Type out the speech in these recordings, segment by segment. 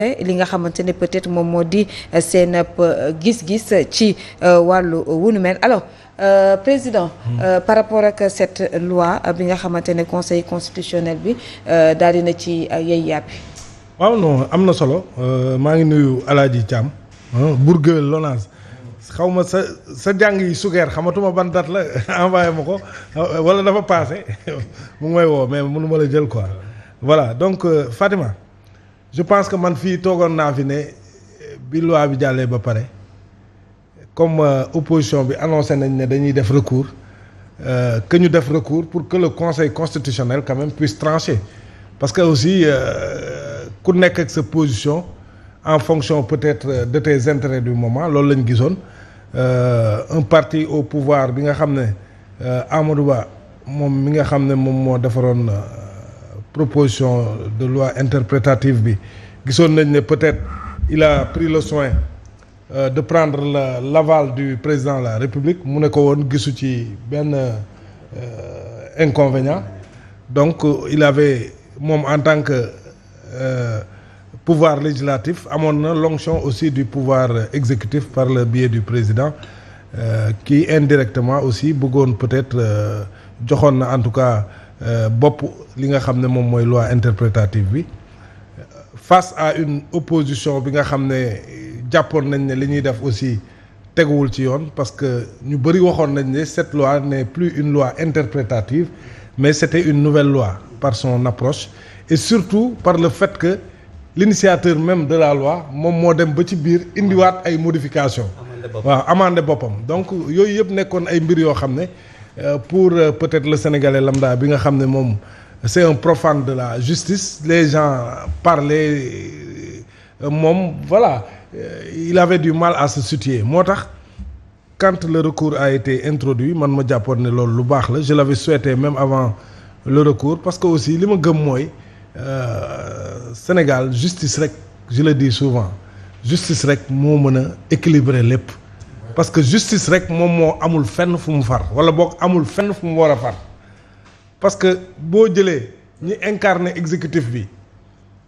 li nga xamante ne peut-être moom moo di seen gis-gis ci wàllu wunu mel alors président par rapport ak cette loi bi nga xamante ne conseil constitutionnel bi daal dina ci yey yàppi waaw non am na solo maa ngi nuyu Alaaji Thiam Bourgueul Lonase xaw ma sa jàng yi sugeer xamatuma ban date la envoyé ma ko wala dafa passé mu ngi may woo mais mënu ma la jël quoi voilà donc Fatima je pense que man fii toogoon naa fi ne bi loi bi jàllee ba pare comme opposition bi annoncé nañ ne dañuy def recours que ñu def recours pour que le conseil constitutionnel quand même puisse trancher parce que aussi ku nekk ak sa position en fonction peut-être de tes intérêts du moment loolu lañ gisoon un parti au pouvoir bi nga xam ne Amadou Ba moom mi nga xam ne moom moo defaroon proposition de loi interprétative bi gisoon nañ ne peut-être il a pris le soin de prendre l'aval du président de la République mu ne ko woon gisu ci benn inconvénient donc il avait moom en tant que pouvoir législatif amoon na l'onction aussi du pouvoir exécutif par le biais du président qui indirectement aussi bëggoon peut-être joxoon na en tout cas bopp li nga xam ne moom mooy loi interprétative bi face à une opposition bi nga xam ne jàppoon nañ ne li ñuy def aussi teguwul ci yoon parce que ñu bëri waxoon nañ ne cette loi n'est plus une loi interprétative mais c'était une nouvelle loi par son approche et surtout par le fait que l'initiateur même de la loi moom moo dem ba ci biir indiwaat ay modifications waaw amandé boppam donc yooyu yëpp nekkoon ay mbir yoo xam ne pour peut-être le Sénégalais lambda bi nga xam ne moom c'est un profane de la justice les gens parlaient moom voilà il avait du mal à se situer moo tax quand le recours a été introduit man ma jàppoon ne loolu lu baax la je l'avais souhaité même avant le recours parce que aussi li ma gëm mooy Sénégal justice rek je le dis souvent justice rek moo mën a équilibrer lépp parce que justice rek moom moo amul fenn fu mu far wala boog amul fenn fu mu war a far parce que boo jëlee ñi incarner exécutif bi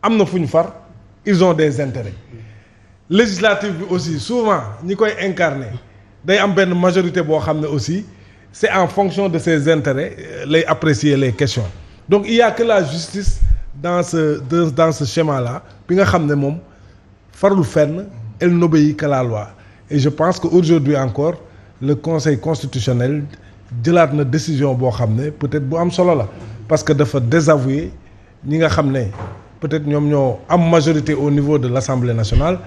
am na fu ñu far ils ont des intérêts législatif bi aussi souvent ñi koy incarner day am benn majorité boo xam ne aussi c'est en fonction de ses intérêts lay apprécier les questions donc il y a que la justice dans ce schéma-là bi nga xam ne moom farul fenn elle n'obéit qu'à la loi et je pense que aujourd'hui encore le conseil constitutionnel jëlaat na décision boo xam ne peut-être bu am solo la parce que dafa désavouer ñi nga xam ne peut-être ñoom ñoo am majorité au niveau de l'Assemblée nationale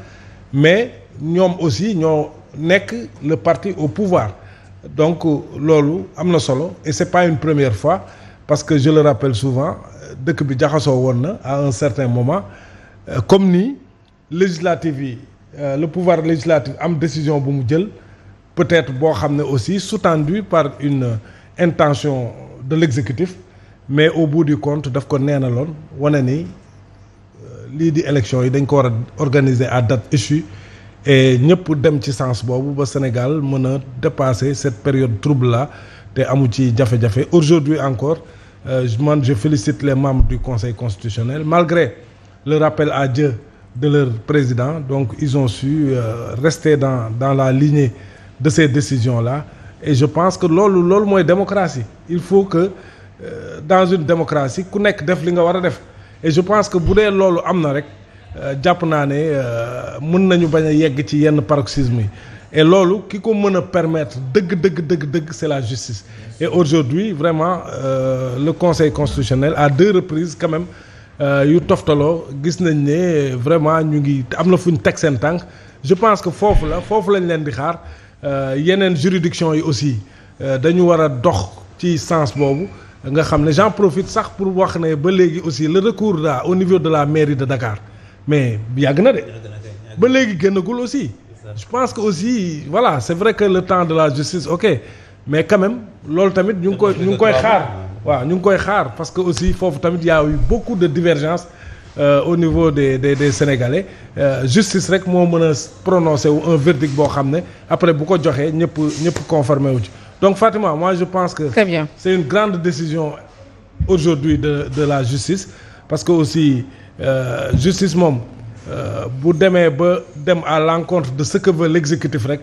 mais ñoom aussi ñoo nekk le parti au pouvoir donc loolu am na solo et c'est pas une première fois parce que je le rappelle souvent dëkk bi jaxasoo woon na à un certain moment comme ni législative yi le pouvoir législatif am décision bu mu jël peut-être boo xam ne aussi sous-tendu par une intention de l'exécutif mais au bout du compte daf ko neenaloon wane ni lii di élection yi dañ ko war a organiser à date échue et ñëpp dem ci sens boobu ba Sénégal mën a dépasser cette période trouble là te amu ci jafe-jafe aujourd'hui encore je félicite les membres du Conseil constitutionnel malgré le rappel à Dieu de leur président donc ils ont su rester dans la lignée de ces décisions-là et je pense que loolu mooy démocratie il faut que dans une démocratie ku nekk def li nga war a def et je pense que bu dee loolu am na rek jàpp naa ne mën nañu bañ a yegg ci yenn paroxysme yi et loolu ki ko mën a permettre dëgg c'est la justice et aujourd'hui vraiment le Conseil constitutionnel à 2 reprises quand même yu toftaloo gis nañ ne vraiment ñu ngi am na fu ñu teg seen tànk je pense que foofu lañ leen di xaar yeneen juridiction yi aussi dañu war a dox ci sens boobu nga xam ne j'en profite sax pour wax ne ba léegi aussi le recours là au niveau de la mairie de Dakar mais yàgg na de ba léegi génnagul aussi je pense que aussi voilà c'est vrai que le temps de la justice ok mais quand même loolu tamit ñu ngi koy xaar waaw ñu ngi koy xaar parce que aussi foofu tamit y a eu beaucoup de divergences au niveau des Sénégalais justice rek moo mën a prononcer wu un verdict boo xam ne après bu ko joxee ñëpp conformé wu ci donc Fatima moi je pense que très bien. C'est une grande décision aujourd'hui de la justice parce que aussi justice moom bu demee ba dem à l'encontre de ce que veut l'exécutif rek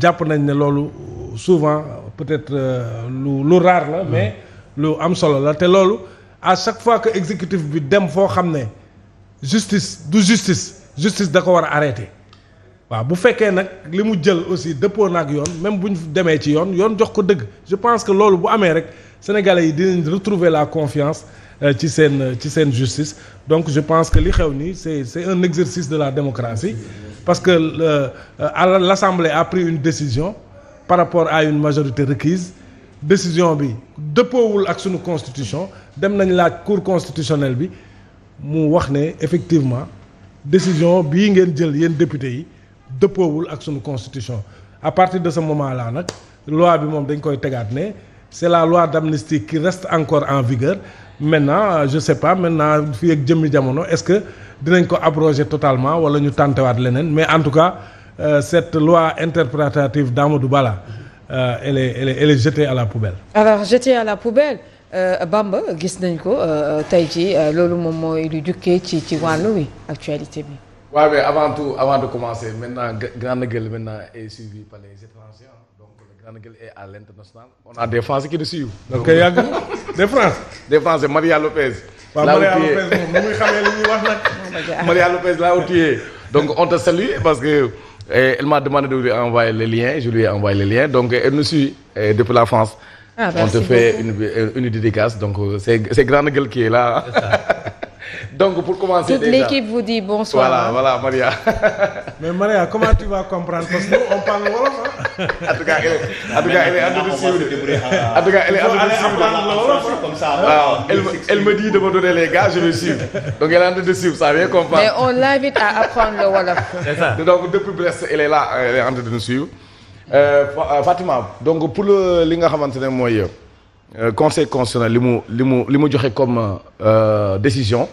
jàpp nañ ne loolu souvent peut-être lu rare la mais lu am solo la te loolu à chaque fois que exécutif bi dem foo xam ne justice da ko war a arrêter waaw bu fekkee nag li mu jël aussi dëppoo na ak yoon même bu ñu demee ci yoon jox ko dëgg je pense que loolu bu amee rek sénégalais yi dinañ retrouver la confiance ci seen justice donc je pense que li xew nii c'est un exercice de la démocratie parce que l'Assemblée a pris une décision par rapport à une majorité requise décision bi dëppoowul ak sunu constitution dem nañ laaj cour constitutionnelle bi mu wax ne effectivement décision bii ngeen jël yéen députés yi dëppoowul ak sunu constitution à partir de ce moment là nag loi bi moom dañ koy tegaat ne c'est la loi d'amnistie qui reste encore en vigueur maintenant je sais pas maintenant fii ak jëmmi jamono est-ce que dinañ ko abroger totalement wala ñu tàntewaat leneen mais en tout cas cette loi interprétative d'Amadou Bala elle est jetée à la poubelle. Alors jetée à la poubelle Bamba gis nañ ko tey ci loolu moom mooy lu jukkee ci wàllu wi actualité bi. waaw mais avant de commencer maintenant Grande Gueule maintenant est suivi par les étrangers donc Grande Gueule est à l'international on a des Français qui nous suivent. donc yàgg des Français Maria Lopez. waaw Maria Lopez moom nu muy xamee li ñuy wax nag. Maria Lopez l'a outillé donc on te salue parce que elle m'a demandé de lui envoyer les liens je lui ai envoyé les liens donc elle nous suit depuis la France. On te fait une dédicace donc c'est Grande Gueule qui est là. Donc pour commencer toute déjà, l'équipe vous dit bonsoir. Voilà Maria. Mais Maria, comment tu vas comprendre parce que nous on parle wolof hein? En tout cas elle est en train de suivre. En tout cas elle est en train de suivre comme ça. Waaw, elle me dit de me donner les gars, je vais suivre. Donc elle est en train de suivre, ça vient comprendre. Mais on l'invite à apprendre le wolof. C'est ça. Donc depuis Brest, elle est là, elle est en train de nous suivre. Fatima, donc pour le li nga xamante ne mooy conseil constitutionnel li mu joxe comme décision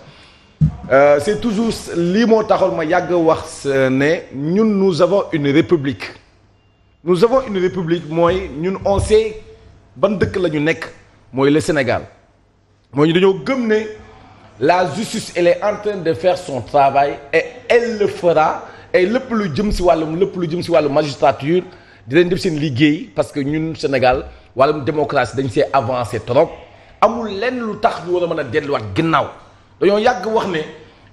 c'est toujours lii moo taxoon ma yàgg wax ne ñun nous avons une république mooy ñun on sait ban dëkk la ñu nekk mooy le Sénégal mooy ñu dañoo gëm ne la justice elle est en train de faire son travail et elle le fera et lépp lu jëm si wàllu magistrature dinañ def seen liggéey parce que ñun Sénégal wàllum démocratie dañ see avancé trop amul lenn lu tax ñu war a mën a delluwaat ginnaaw dañoo yàgg wax ne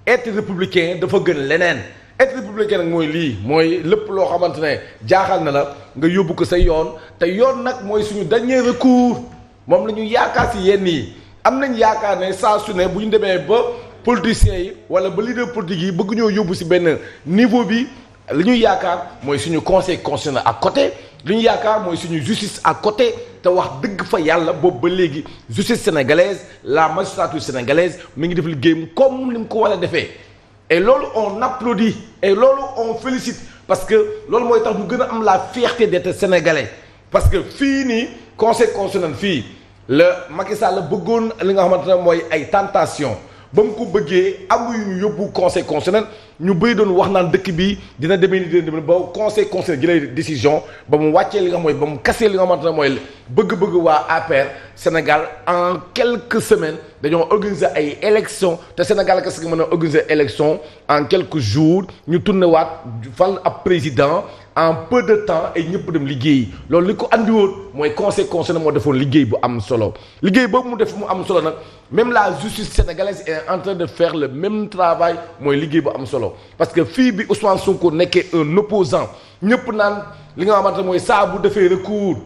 être républicain dafa gën leneen être républicain nag mooy lii mooy lépp loo xamante ne jaaxal na la nga yóbbu ko sa yoon te yoon nag mooy suñu dernier recours moom la ñu yaakaar si yenn yi am nañ yaakaar ne saa su ne bu ñu demee ba politiciens yi wala ba leader politique yi bëgg ñoo yóbbu si benn niveau bi li ñuy yaakaar mooy suñu conseil constitutionnel à côté li ñu yaakaar mooy suñu justice à côté te wax dëgg fa yàlla boobu ba léegi justice sénégalaise la magistrature sénégalaise mi ngi def liggéeyam comme ni mu ko war a defee et loolu on applaudit et loolu on félicite parce que loolu mooy tax ñu gën a am la fierté d'être sénégalais parce que fii nii conseil constitutionnel fii la Macky Sall la bëggoon li nga xamante ne mooy ay tentation ba mu ko bëggee amuñu yóbbu conseil constitutionnel ñu bëri doon wax naan dëkk bi dina demee ni dina demee ba conseil constitutionnel jëlee décision ba mu wàccee li nga mooy ba mu kasee li nga xamante ne mooy bëgg-bëgg waa APR Sénégal en quelques semaines dañoo organiser ay élections te Sénégal kese nga mën a organiser élection en quelques jours ñu tourné waat fal ab président en peu de temps et ñëpp dem liggéey loolu li ko andi woon mooy conseil constitutionnel moo defoon liggéey bu am solo liggéey boobu mu def mu am solo nag même la justice sénégalaise est en train de faire le même travail mooy liggéey bu am solo parce que fii bi Ousmane Sonko nekkee un opposant ñëpp naan li nga xamante ne mooy saa bu defee recours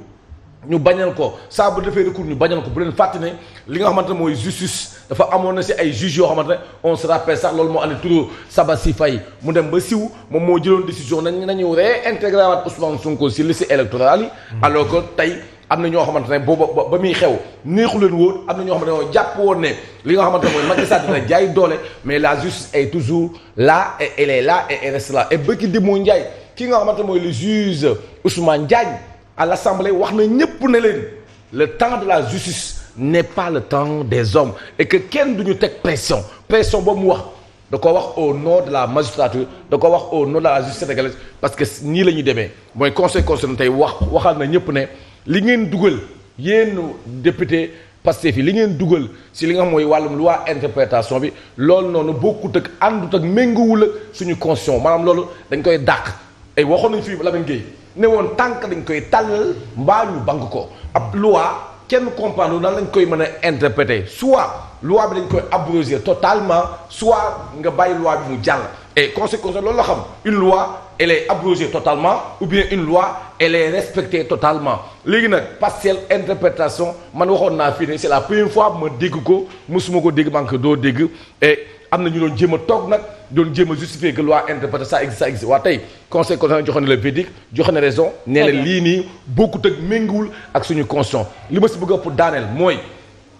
ñu bañal ko saa bu defee recours ñu bañal ko bu leen fàtte ne li nga xamante ne mooy justice dafa amoon na si ay juges yoo xamante ne on se rappelle sax loolu moo andi turu Sabassi Faye mu dem ba siw moom moo jëloon décision nañu réintégré waat Ousmane Sonko si liste électorale yi alors que tey am na ñoo xamante ne booba ba muy xew neexu leen woon am na ñoo xamante ne ñoo jàpp woon ne li nga xamante ne mooy Macky Sall dina jaay doole mais la justice est toujours là et elle est là et elle reste là et bëkki Demba Ndiaye ki nga xamante ne mooy le juge Ousmane Diagne à l'Assemblée wax na ñëpp ne leen le temps de la justice n'est pas le temps des hommes et que kenn duñu teg pression boobu mu wax da ko wax au nom de la magistrature da ko wax au nom de la justice sénégalaise parce que nii la ñuy demee mooy conseil constitutionnel tey waxal na ñëpp ne li ngeen dugal yéen député Pastef yi li ngeen dugal si li nga xam mooy wàllum loi interprétation bi loolu noonu bokkut ak àndut ak méngoowul ak suñu constitution maanaam loolu dañ koy dàq ay waxoon nañ fii Lamine Gueye ne woon tànk dañ koy tàllal mbaa ñu bank ko ab loi kenn comprendre nan lañ koy mën a interpréter soit loi bi dañ koy abroger totalement soit nga bàyyi loi bi mu jàll et conséquence loolu la xam une loi elle est abrogée totalement ou bien une loi elle est respectée totalement léegi nag partielle interprétation man waxoon naa fii ne c'est la première fois ma dégg ko mosuma ko dégg manque doo dégg et am na ñu doon jéem a toog nag doon jéem a justifier que loi interprétation ça existe waa tey conseil constitutionnel joxe na le verdict joxe na raison nee na lii nii bokkut ak méngoowul ak suñu constitution li ma si bëgg a pour daaneel mooy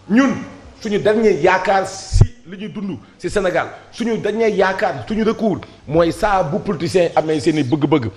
ñun suñu dernier yaakaar si li ñuy dund ci Sénégal suñu dernier yaakaar suñu recours mooy saa bu politicien amee seen i bëgg-bëgg